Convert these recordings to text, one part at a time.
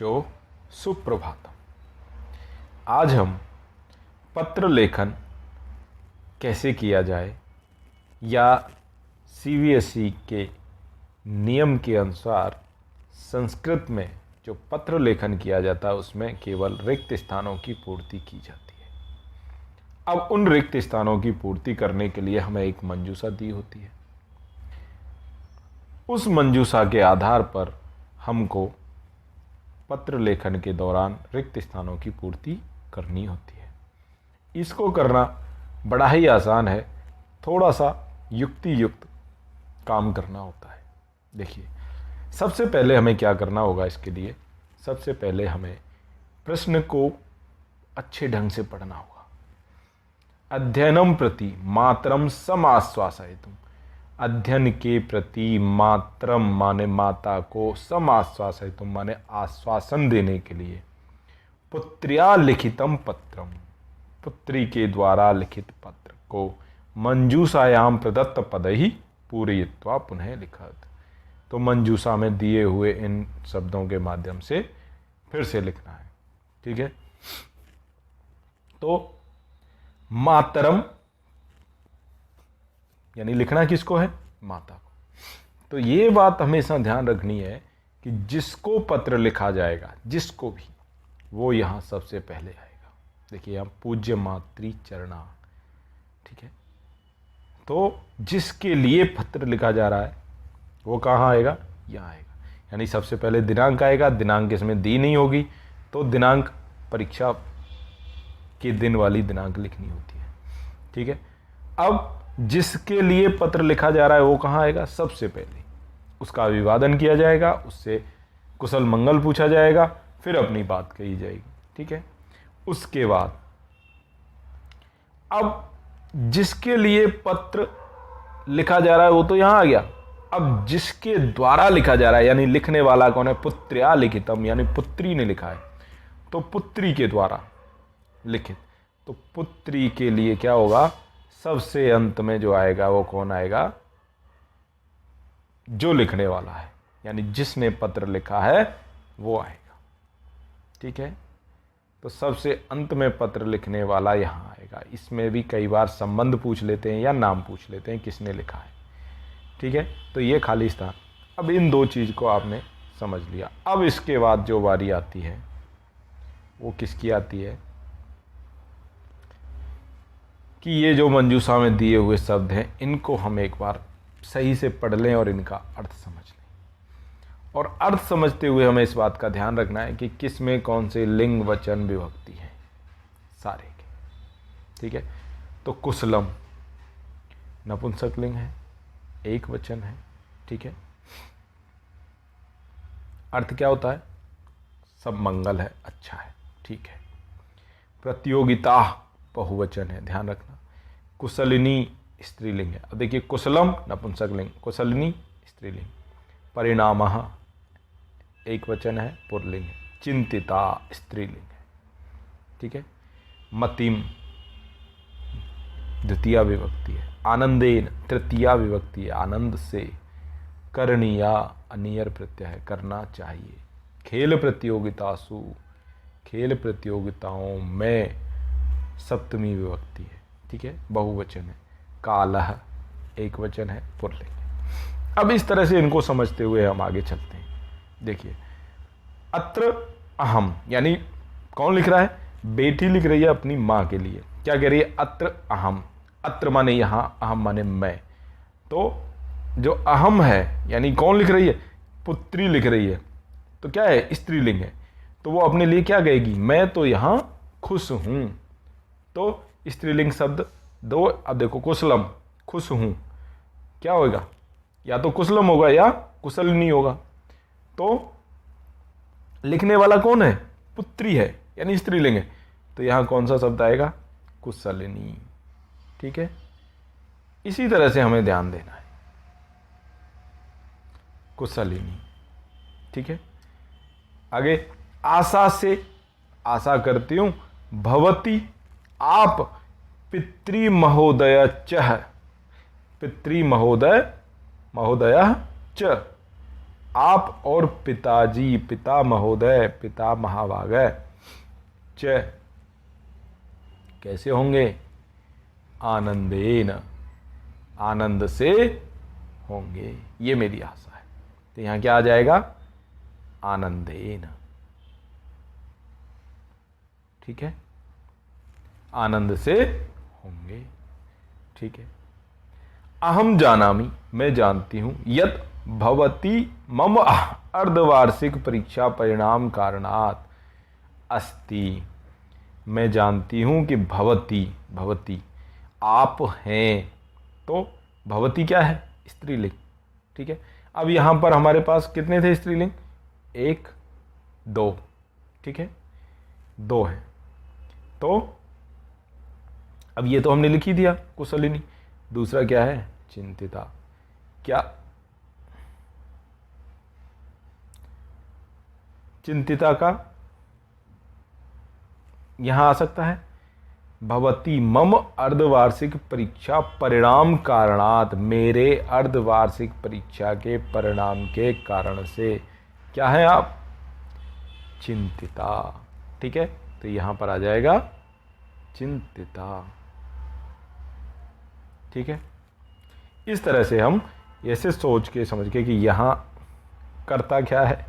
बच्चों, सुप्रभातम। आज हम पत्र लेखन कैसे किया जाए या सीबीएसई के नियम के अनुसार संस्कृत में जो पत्र लेखन किया जाता है उसमें केवल रिक्त स्थानों की पूर्ति की जाती है। अब उन रिक्त स्थानों की पूर्ति करने के लिए हमें एक मंजूषा दी होती है। उस मंजूषा के आधार पर हमको पत्र लेखन के दौरान रिक्त स्थानों की पूर्ति करनी होती है। इसको करना बड़ा ही आसान है, थोड़ा सा युक्ति युक्त काम करना होता है। देखिए, सबसे पहले हमें क्या करना होगा। इसके लिए सबसे पहले हमें प्रश्न को अच्छे ढंग से पढ़ना होगा। अध्ययनम प्रति मातरम समाश्वासयितुम, अध्ययन के प्रति मातरम माने माता को, समाश्वासयितुम माने आश्वासन देने के लिए, पुत्र्या लिखितम पत्रम, पुत्री के द्वारा लिखित पत्र को मंजूषायाम प्रदत्त पदैहि पूरयित्वा पुनः लिखत। तो मंजूषा में दिए हुए इन शब्दों के माध्यम से फिर से लिखना है। ठीक है, तो मातरम यानी लिखना किसको है? माता को। तो ये बात हमेशा ध्यान रखनी है कि जिसको पत्र लिखा जाएगा, जिसको भी, वो यहाँ सबसे पहले आएगा। देखिए, यहाँ पूज्य मातृ चरणा। ठीक है, तो जिसके लिए पत्र लिखा जा रहा है वो कहाँ आएगा? यहाँ आएगा। यानी सबसे पहले दिनांक आएगा। दिनांक इसमें दी नहीं होगी तो दिनांक परीक्षा के दिन वाली दिनांक लिखनी होती है। ठीक है, अब जिसके लिए पत्र लिखा जा रहा है वो कहाँ आएगा? सबसे पहले उसका अभिवादन किया जाएगा, उससे कुशल मंगल पूछा जाएगा, फिर अपनी बात कही जाएगी। ठीक है, उसके बाद अब जिसके लिए पत्र लिखा जा रहा है वो तो यहां आ गया। अब जिसके द्वारा लिखा जा रहा है, यानी लिखने वाला कौन है? पुत्र्या लिखितम, यानी पुत्री ने लिखा है, तो पुत्री के द्वारा लिखित। तो पुत्री के लिए क्या होगा? सबसे अंत में जो आएगा वो कौन आएगा? जो लिखने वाला है, यानी जिसने पत्र लिखा है वो आएगा। ठीक है, तो सबसे अंत में पत्र लिखने वाला यहाँ आएगा। इसमें भी कई बार संबंध पूछ लेते हैं या नाम पूछ लेते हैं किसने लिखा है। ठीक है, तो ये खाली स्थान। अब इन दो चीज़ को आपने समझ लिया। अब इसके बाद जो बारी आती है वो किसकी आती है कि ये जो मंजूषा में दिए हुए शब्द हैं इनको हम एक बार सही से पढ़ लें और इनका अर्थ समझ लें। और अर्थ समझते हुए हमें इस बात का ध्यान रखना है कि किस में कौन से लिंग वचन विभक्ति हैं सारे के। ठीक है, तो कुशलम नपुंसक लिंग है, एक वचन है। ठीक है, अर्थ क्या होता है? सब मंगल है, अच्छा है। ठीक है, प्रतियोगिता बहुवचन है, ध्यान रखना। कुशलिनी स्त्रीलिंग है। अब देखिए, कुशलम नपुंसक लिंग, कुशलिनी स्त्रीलिंग। परिणामः एक वचन है, पुल्लिंग है। चिंतिता स्त्रीलिंग है। ठीक है, मतिम द्वितीया विभक्ति है। आनंदेन तृतीया विभक्ति है, आनंद से। करणीया अनियर प्रत्यय है, करना चाहिए। खेल प्रतियोगितासु, खेल प्रतियोगिताओं में सप्तमी विभक्ति है। ठीक है, बहुवचन है। कालह एक वचन है, पुल्लिंग है। अब इस तरह से इनको समझते हुए हम आगे चलते हैं। देखिए, अत्र अहम, यानी कौन लिख रहा है? बेटी लिख रही है अपनी माँ के लिए। क्या कह रही है? अत्र अहम। अत्र माने यहाँ, अहम माने मैं। तो जो अहम है यानी कौन लिख रही है? पुत्री लिख रही है। तो क्या है? स्त्रीलिंग है। तो वो अपने लिए क्या कहेगी? मैं तो यहाँ खुश हूँ। तो स्त्रीलिंग शब्द दो। अब देखो, कुशलम, खुश हूँ, क्या होगा? या तो कुशलम होगा या कुशलिनी होगा। तो लिखने वाला कौन है? पुत्री है, यानी स्त्रीलिंग है। तो यहां कौन सा शब्द आएगा? कुशलिनी। ठीक है, इसी तरह से हमें ध्यान देना है, कुशलिनी। ठीक है, आगे, आशा से, आशा करती हूं, भवती आप, पितृ महोदय च, पितृ महोदय, महोदय च। आप और पिताजी, पिता महोदय, पिता महाभागय च कैसे होंगे? आनंदेन, आनंद से होंगे, ये मेरी आशा है। तो यहां क्या आ जाएगा? आनंदेन। ठीक है, आनंद से होंगे। ठीक है। अहम जानामि, मैं जानती हूं, यत भवती मम अर्धवार्षिक परीक्षा परिणाम कारणात अस्ति। मैं जानती हूं कि भवती, भवती आप हैं, तो भवती क्या है? स्त्रीलिंग। ठीक है। अब यहां पर हमारे पास कितने थे स्त्रीलिंग? 1 2। ठीक है, 2 है। तो अब ये तो हमने लिख ही दिया, कुशलिनी। दूसरा क्या है? चिंतिता। क्या चिंतिता का यहां आ सकता है? भवती मम अर्धवार्षिक परीक्षा परिणाम कारणात, मेरे अर्धवार्षिक परीक्षा के परिणाम के कारण से क्या है आप? चिंतिता। ठीक है, तो यहां पर आ जाएगा चिंतिता। ठीक है, इस तरह से हम ऐसे सोच के समझ के कि यहां कर्ता क्या है?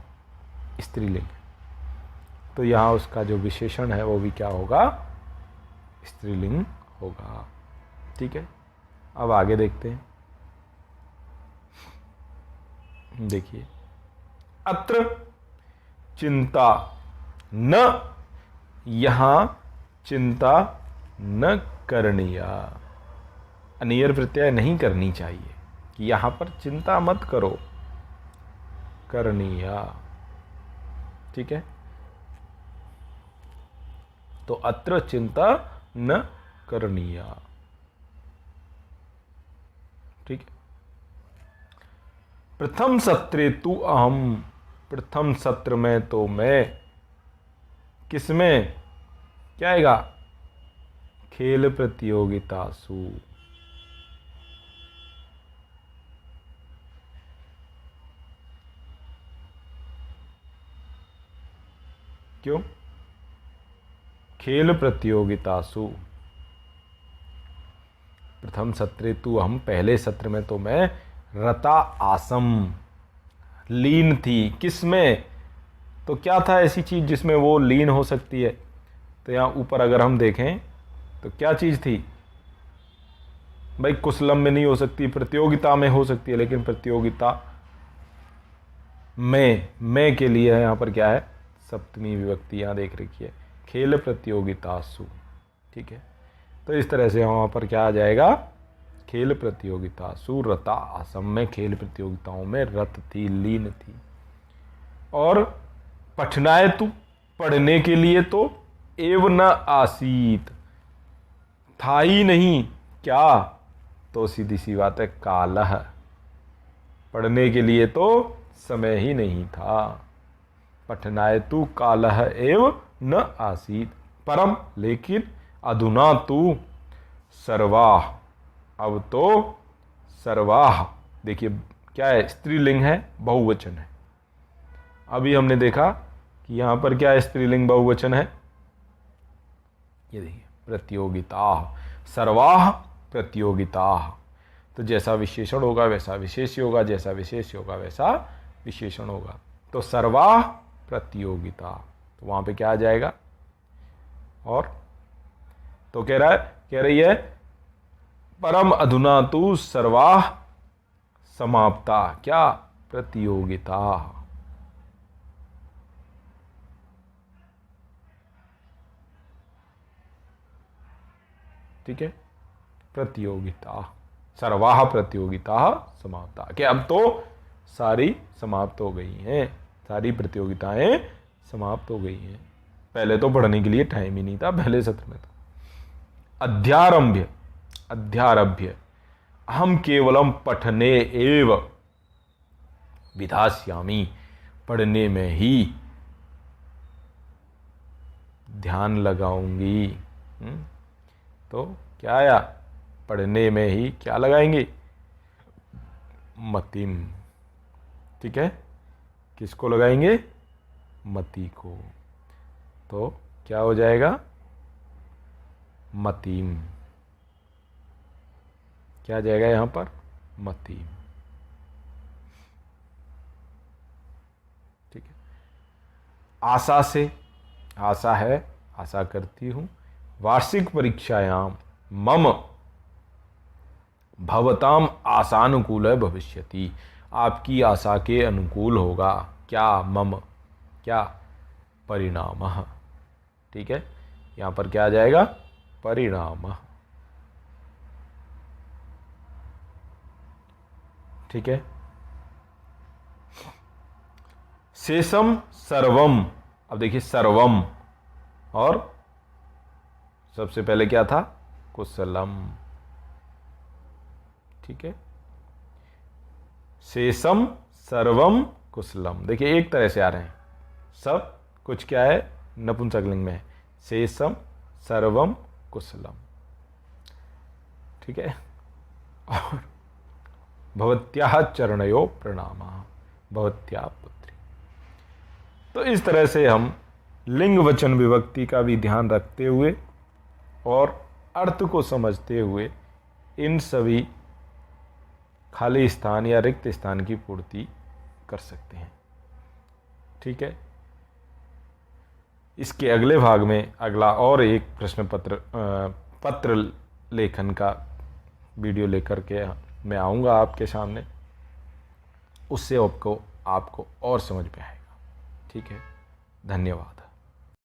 स्त्रीलिंग, तो यहां उसका जो विशेषण है वो भी क्या होगा? स्त्रीलिंग होगा। ठीक है, अब आगे देखते हैं। देखिए, अत्र चिंता न, यहां चिंता न करणीया, अनियर प्रत्यय नहीं करनी चाहिए, कि यहां पर चिंता मत करो, करणीया। ठीक है, तो अत्र चिंता न करणीया। ठीक है। प्रथम सत्रे तु अहम, प्रथम सत्र में तो मैं, किसमें क्या आएगा? खेल प्रतियोगितासु। क्यों? खेल प्रतियोगितासु, प्रथम सत्रे तु हम, पहले सत्र में तो मैं रता आसम, लीन थी। किसमें? तो क्या था ऐसी चीज जिसमें वो लीन हो सकती है? तो यहां ऊपर अगर हम देखें तो क्या चीज थी भाई? कुशलम में नहीं हो सकती, प्रतियोगिता में हो सकती है, लेकिन प्रतियोगिता में के लिए यहां पर क्या है? सप्तमी विभक्ति यहां देख रखी है, खेल प्रतियोगितासु। ठीक है, तो इस तरह से वहां पर क्या आ जाएगा? खेल प्रतियोगितासु रता आसम, में खेल प्रतियोगिताओं में रत थी, लीन थी। और पठनाए तु, पढ़ने के लिए तो, एव न आसीत, था ही नहीं, क्या? तो सीधी सी बात है, कालह, पढ़ने के लिए तो समय ही नहीं था। पठनाय तु कालह एव न आसीत, परम, लेकिन, अधुना तु सर्वाह, अब तो सर्वाह, देखिए क्या है? स्त्रीलिंग है, बहुवचन है। अभी हमने देखा कि यहां पर क्या है? स्त्रीलिंग बहुवचन है। ये देखिए, प्रतियोगिता, सर्वाह प्रतियोगिता। तो जैसा विशेषण होगा वैसा विशेष्य होगा, जैसा विशेष्य होगा वैसा विशेषण होगा। तो सर्वाह प्रतियोगिता, तो वहां पे क्या आ जाएगा? और तो कह रही है परम अधुना तु सर्वाह समाप्ता, क्या? प्रतियोगिता। ठीक है, प्रतियोगिता, सर्वाह प्रतियोगिता समाप्ता, कि अब तो सारी समाप्त हो गई हैं, सारी प्रतियोगिताएं समाप्त हो गई हैं। पहले तो पढ़ने के लिए टाइम ही नहीं था, पहले सत्र में तो। अध्यारंभ्य, अध्यारभ्य, हम केवलम पठने एव विधास्यामि, पढ़ने में ही ध्यान लगाऊंगी। तो क्या आया? पढ़ने में ही क्या लगाएंगे? मतिम। ठीक है, किसको लगाएंगे? मति को। तो क्या हो जाएगा? मतीम। क्या आ जाएगा यहां पर? मतीम। ठीक है। आशा से, आशा है, आशा करती हूं, वार्षिक परीक्षायाम मम भवताम आशानुकूल भविष्यति, आपकी आशा के अनुकूल होगा। क्या? मम, क्या? परिणाम। ठीक है, यहां पर क्या आ जाएगा? परिणाम। ठीक है। शेषम सर्वम, अब देखिए सर्वम, और सबसे पहले क्या था? कुशलम। ठीक है, शेषम सर्वम कुशलम। देखिए एक तरह से आ रहे हैं सब कुछ, क्या है? नपुंसकलिंग में है। शेषम सर्वम कुशलम। ठीक है। और भवत्याः चरणयो प्रणामः, भवत्या पुत्री। तो इस तरह से हम लिंग वचन विभक्ति का भी ध्यान रखते हुए और अर्थ को समझते हुए इन सभी खाली स्थान या रिक्त स्थान की पूर्ति कर सकते हैं। ठीक है। इसके अगले भाग में अगला और एक प्रश्न पत्र लेखन का वीडियो लेकर के मैं आऊँगा आपके सामने, उससे आपको और समझ में आएगा। ठीक है, धन्यवाद।